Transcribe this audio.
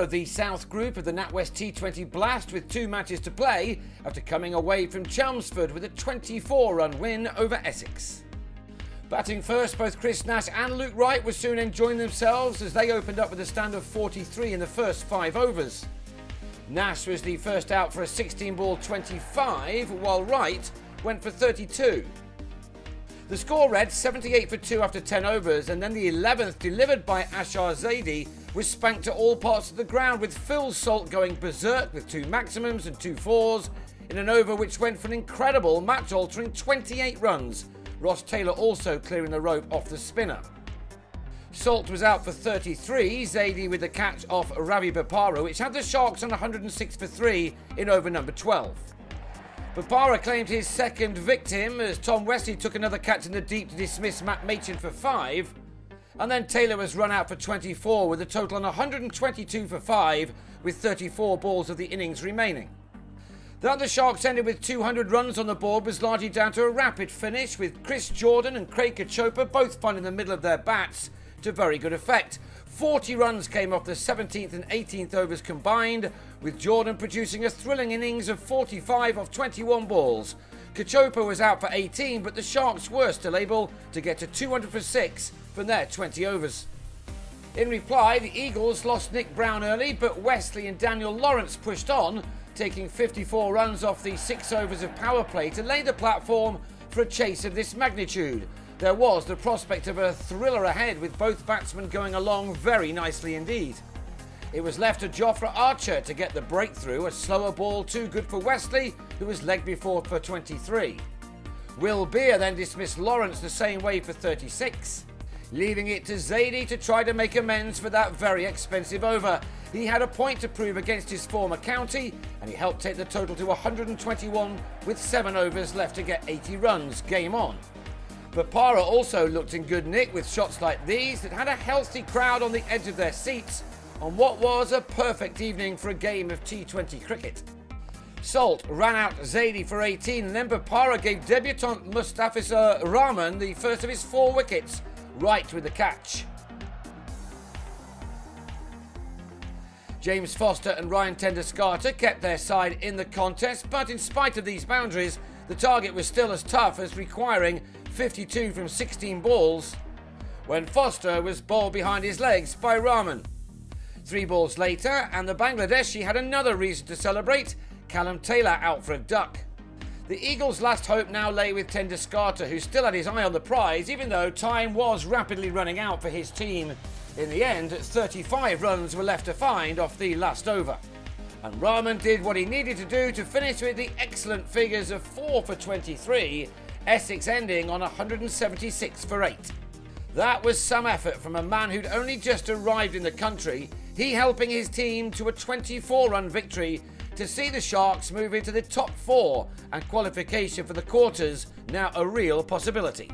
Of the South Group of the Natwest T20 Blast with 2 matches to play after coming away from Chelmsford with a 24-run win over Essex. Batting first, both Chris Nash and Luke Wright were soon enjoying themselves as they opened up with a stand of 43 in the first 5 overs. Nash was the first out for a 16-ball 25, while Wright went for 32. The score read 78 for 2 after 10 overs, and then the 11th, delivered by Ashar Zaidi, was spanked to all parts of the ground, with Phil Salt going berserk with 2 maximums and 2 fours in an over which went for an incredible match-altering 28 runs, Ross Taylor also clearing the rope off the spinner. Salt was out for 33, Zaidi with the catch off Ravi Bopara, which had the Sharks on 106 for 3 in over number 12. Bopara claimed his second victim as Tom Wesley took another catch in the deep to dismiss Matt Machin for 5. And then Taylor was run out for 24 with a total on 122 for 5 with 34 balls of the innings remaining. That the Sharks ended with 200 runs on the board was largely down to a rapid finish, with Chris Jordan and Craig Kachopa both finding the middle of their bats to very good effect. 40 runs came off the 17th and 18th overs combined, with Jordan producing a thrilling innings of 45 off 21 balls. Kachopa was out for 18, but the Sharks were still able to get to 200 for 6 from their 20 overs. In reply, the Eagles lost Nick Brown early, but Wesley and Daniel Lawrence pushed on, taking 54 runs off the 6 overs of power play to lay the platform for a chase of this magnitude. There was the prospect of a thriller ahead, with both batsmen going along very nicely indeed. It was left to Jofra Archer to get the breakthrough, a slower ball too good for Wesley, who was legged before for 23. Will Beer then dismissed Lawrence the same way for 36, leaving it to Zaidi to try to make amends for that very expensive over. He had a point to prove against his former county, and he helped take the total to 121 with 7 overs left to get 80 runs, game on. Bopara also looked in good nick with shots like these that had a healthy crowd on the edge of their seats on what was a perfect evening for a game of T20 cricket. Salt ran out Zaidi for 18, and then Bopara gave debutant Mustafizur Rahman the first of his 4 wickets, right with the catch. James Foster and Ryan Tenduscarter kept their side in the contest, but in spite of these boundaries, the target was still as tough as requiring 52 from 16 balls when Foster was bowled behind his legs by Rahman. 3 balls later, and the Bangladeshi had another reason to celebrate, Callum Taylor out for a duck. The Eagles' last hope now lay with Tenduscarter, who still had his eye on the prize, even though time was rapidly running out for his team. In the end, 35 runs were left to find off the last over, and Rahman did what he needed to do to finish with the excellent figures of 4 for 23, Essex ending on 176 for 8. That was some effort from a man who'd only just arrived in the country, he helping his team to a 24-run victory to see the Sharks move into the top 4 and qualification for the quarters now a real possibility.